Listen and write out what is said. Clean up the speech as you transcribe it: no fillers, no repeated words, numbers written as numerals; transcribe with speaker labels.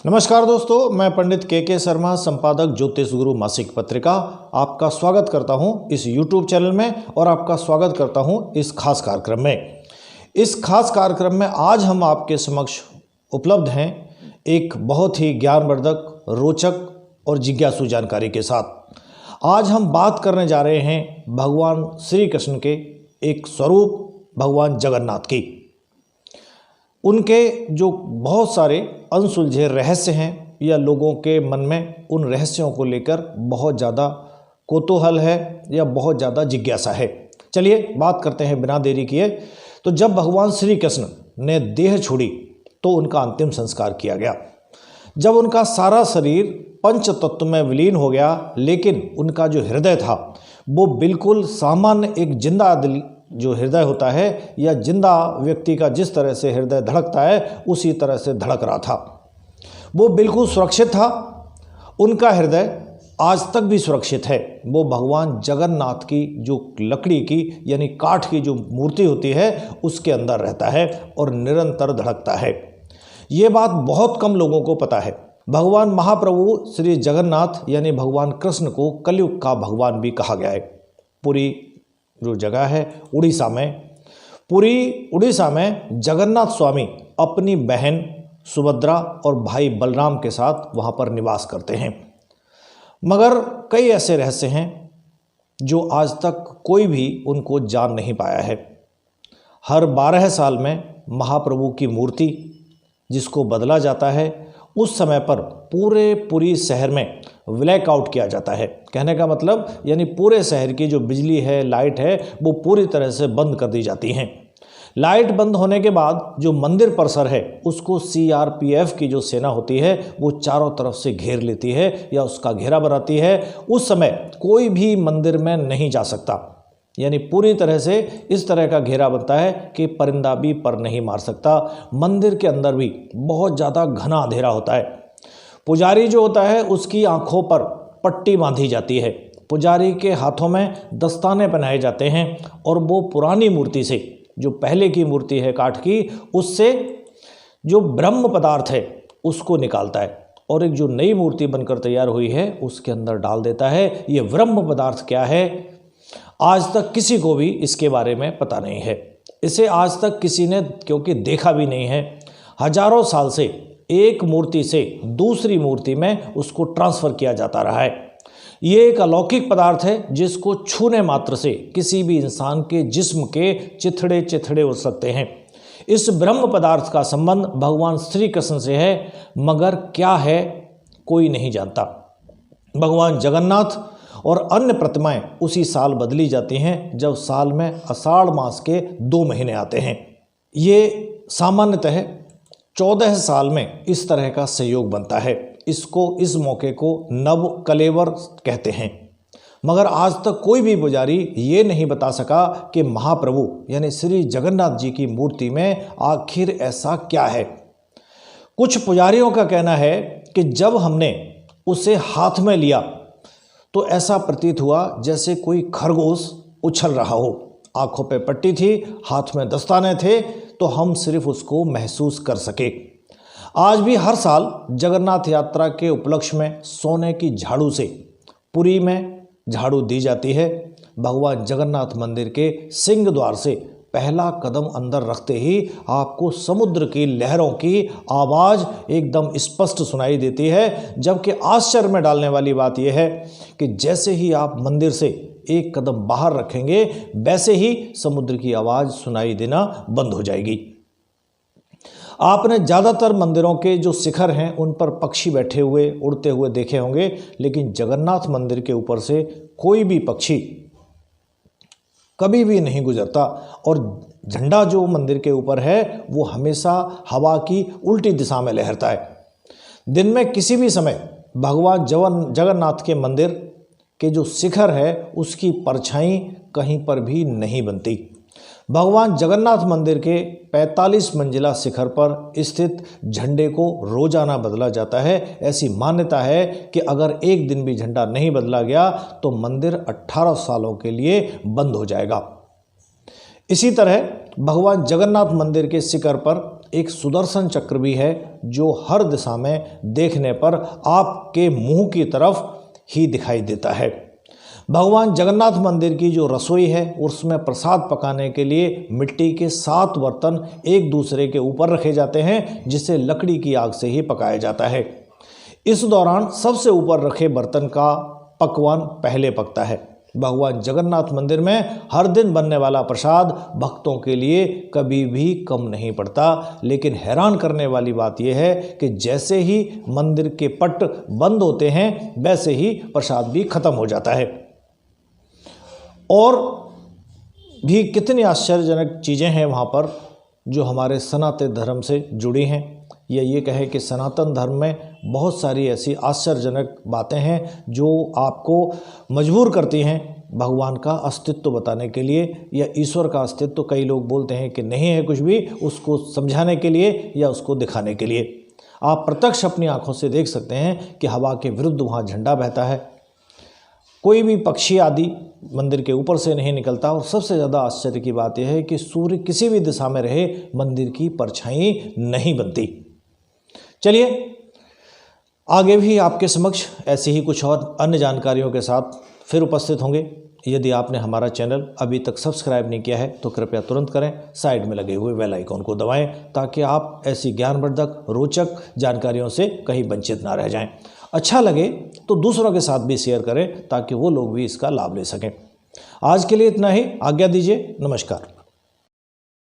Speaker 1: नमस्कार दोस्तों, मैं पंडित के शर्मा, संपादक ज्योतिष गुरु मासिक पत्रिका, आपका स्वागत करता हूं इस YouTube चैनल में और आपका स्वागत करता हूं इस खास कार्यक्रम में। इस खास कार्यक्रम में आज हम आपके समक्ष उपलब्ध हैं एक बहुत ही ज्ञानवर्धक, रोचक और जिज्ञासु जानकारी के साथ। आज हम बात करने जा रहे हैं भगवान श्री कृष्ण के एक स्वरूप भगवान जगन्नाथ की। उनके जो बहुत सारे अनसुलझे रहस्य हैं या लोगों के मन में उन रहस्यों को लेकर बहुत ज़्यादा कौतूहल है या बहुत ज़्यादा जिज्ञासा है। चलिए बात करते हैं बिना देरी किए। तो जब भगवान श्री कृष्ण ने देह छोड़ी तो उनका अंतिम संस्कार किया गया। जब उनका सारा शरीर पंच तत्व में विलीन हो गया, लेकिन उनका जो हृदय था वो बिल्कुल सामान्य एक जिंदा दिल जो हृदय होता है या जिंदा व्यक्ति का जिस तरह से हृदय धड़कता है उसी तरह से धड़क रहा था। वो बिल्कुल सुरक्षित था। उनका हृदय आज तक भी सुरक्षित है। वो भगवान जगन्नाथ की जो लकड़ी की यानी काठ की जो मूर्ति होती है उसके अंदर रहता है और निरंतर धड़कता है। ये बात बहुत कम लोगों को पता है। भगवान महाप्रभु श्री जगन्नाथ यानी भगवान कृष्ण को कलयुग का भगवान भी कहा गया है। पूरी जो जगह है पूरी उड़ीसा में जगन्नाथ स्वामी अपनी बहन सुभद्रा और भाई बलराम के साथ वहाँ पर निवास करते हैं। मगर कई ऐसे रहस्य हैं जो आज तक कोई भी उनको जान नहीं पाया है। हर 12 साल में महाप्रभु की मूर्ति जिसको बदला जाता है, उस समय पर पूरी शहर में ब्लैकआउट किया जाता है। कहने का मतलब यानी पूरे शहर की जो बिजली है, लाइट है, वो पूरी तरह से बंद कर दी जाती हैं। लाइट बंद होने के बाद जो मंदिर परिसर है उसको CRPF की जो सेना होती है वो चारों तरफ से घेर लेती है या उसका घेरा बनाती है। उस समय कोई भी मंदिर में नहीं जा सकता, यानी पूरी तरह से इस तरह का घेरा बनता है कि परिंदा भी पर नहीं मार सकता। मंदिर के अंदर भी बहुत ज़्यादा घना अंधेरा होता है। पुजारी जो होता है उसकी आंखों पर पट्टी बांधी जाती है। पुजारी के हाथों में दस्ताने पहनाए जाते हैं और वो पुरानी मूर्ति से, जो पहले की मूर्ति है काठ की, उससे जो ब्रह्म पदार्थ है उसको निकालता है और एक जो नई मूर्ति बनकर तैयार हुई है उसके अंदर डाल देता है। ये ब्रह्म पदार्थ क्या है, आज तक किसी को भी इसके बारे में पता नहीं है। इसे आज तक किसी ने क्योंकि देखा भी नहीं है। हजारों साल से एक मूर्ति से दूसरी मूर्ति में उसको ट्रांसफ़र किया जाता रहा है। ये एक अलौकिक पदार्थ है जिसको छूने मात्र से किसी भी इंसान के जिस्म के चिथड़े उड़ सकते हैं। इस ब्रह्म पदार्थ का संबंध भगवान श्री कृष्ण से है, मगर क्या है कोई नहीं जानता। भगवान जगन्नाथ और अन्य प्रतिमाएं उसी साल बदली जाती हैं जब साल में आषाढ़ मास के 2 महीने आते हैं। ये सामान्यतः 14 साल में इस तरह का संयोग बनता है। इस मौके को नव कलेवर कहते हैं। मगर आज तक कोई भी पुजारी ये नहीं बता सका कि महाप्रभु यानी श्री जगन्नाथ जी की मूर्ति में आखिर ऐसा क्या है। कुछ पुजारियों का कहना है कि जब हमने उसे हाथ में लिया तो ऐसा प्रतीत हुआ जैसे कोई खरगोश उछल रहा हो। आंखों पे पट्टी थी, हाथ में दस्ताने थे, तो हम सिर्फ उसको महसूस कर सके। आज भी हर साल जगन्नाथ यात्रा के उपलक्ष्य में सोने की झाड़ू से पुरी में झाड़ू दी जाती है। भगवान जगन्नाथ मंदिर के सिंह द्वार से पहला कदम अंदर रखते ही आपको समुद्र की लहरों की आवाज़ एकदम स्पष्ट सुनाई देती है। जबकि आश्चर्य में डालने वाली बात यह है कि जैसे ही आप मंदिर से एक कदम बाहर रखेंगे वैसे ही समुद्र की आवाज़ सुनाई देना बंद हो जाएगी। आपने ज़्यादातर मंदिरों के जो शिखर हैं उन पर पक्षी बैठे हुए उड़ते हुए देखे होंगे, लेकिन जगन्नाथ मंदिर के ऊपर से कोई भी पक्षी कभी भी नहीं गुजरता और झंडा जो मंदिर के ऊपर है वो हमेशा हवा की उल्टी दिशा में लहरता है। दिन में किसी भी समय भगवान जगन्नाथ के मंदिर के जो शिखर है उसकी परछाई कहीं पर भी नहीं बनती। भगवान जगन्नाथ मंदिर के 45 मंजिला शिखर पर स्थित झंडे को रोजाना बदला जाता है। ऐसी मान्यता है कि अगर एक दिन भी झंडा नहीं बदला गया तो मंदिर 18 सालों के लिए बंद हो जाएगा। इसी तरह भगवान जगन्नाथ मंदिर के शिखर पर एक सुदर्शन चक्र भी है जो हर दिशा में देखने पर आपके मुंह की तरफ ही दिखाई देता है। भगवान जगन्नाथ मंदिर की जो रसोई है उसमें प्रसाद पकाने के लिए मिट्टी के 7 बर्तन एक दूसरे के ऊपर रखे जाते हैं, जिसे लकड़ी की आग से ही पकाया जाता है। इस दौरान सबसे ऊपर रखे बर्तन का पकवान पहले पकता है। भगवान जगन्नाथ मंदिर में हर दिन बनने वाला प्रसाद भक्तों के लिए कभी भी कम नहीं पड़ता, लेकिन हैरान करने वाली बात यह है कि जैसे ही मंदिर के पट बंद होते हैं वैसे ही प्रसाद भी खत्म हो जाता है। और भी कितनी आश्चर्यजनक चीज़ें हैं वहाँ पर जो हमारे सनातन धर्म से जुड़ी हैं, या ये कहें कि सनातन धर्म में बहुत सारी ऐसी आश्चर्यजनक बातें हैं जो आपको मजबूर करती हैं भगवान का अस्तित्व बताने के लिए, या ईश्वर का अस्तित्व कई लोग बोलते हैं कि नहीं है कुछ भी, उसको समझाने के लिए या उसको दिखाने के लिए। आप प्रत्यक्ष अपनी आंखों से देख सकते हैं कि हवा के विरुद्ध वहाँ झंडा बहता है, कोई भी पक्षी आदि मंदिर के ऊपर से नहीं निकलता, और सबसे ज़्यादा आश्चर्य की बात यह है कि सूर्य किसी भी दिशा में रहे मंदिर की परछाई नहीं बनती। चलिए आगे भी आपके समक्ष ऐसी ही कुछ और अन्य जानकारियों के साथ फिर उपस्थित होंगे। यदि आपने हमारा चैनल अभी तक सब्सक्राइब नहीं किया है तो कृपया तुरंत करें, साइड में लगे हुए बेल आइकन को दबाएं ताकि आप ऐसी ज्ञानवर्धक रोचक जानकारियों से कहीं वंचित ना रह जाएं। अच्छा लगे तो दूसरों के साथ भी शेयर करें ताकि वो लोग भी इसका लाभ ले सकें। आज के लिए इतना ही, आज्ञा दीजिए, नमस्कार।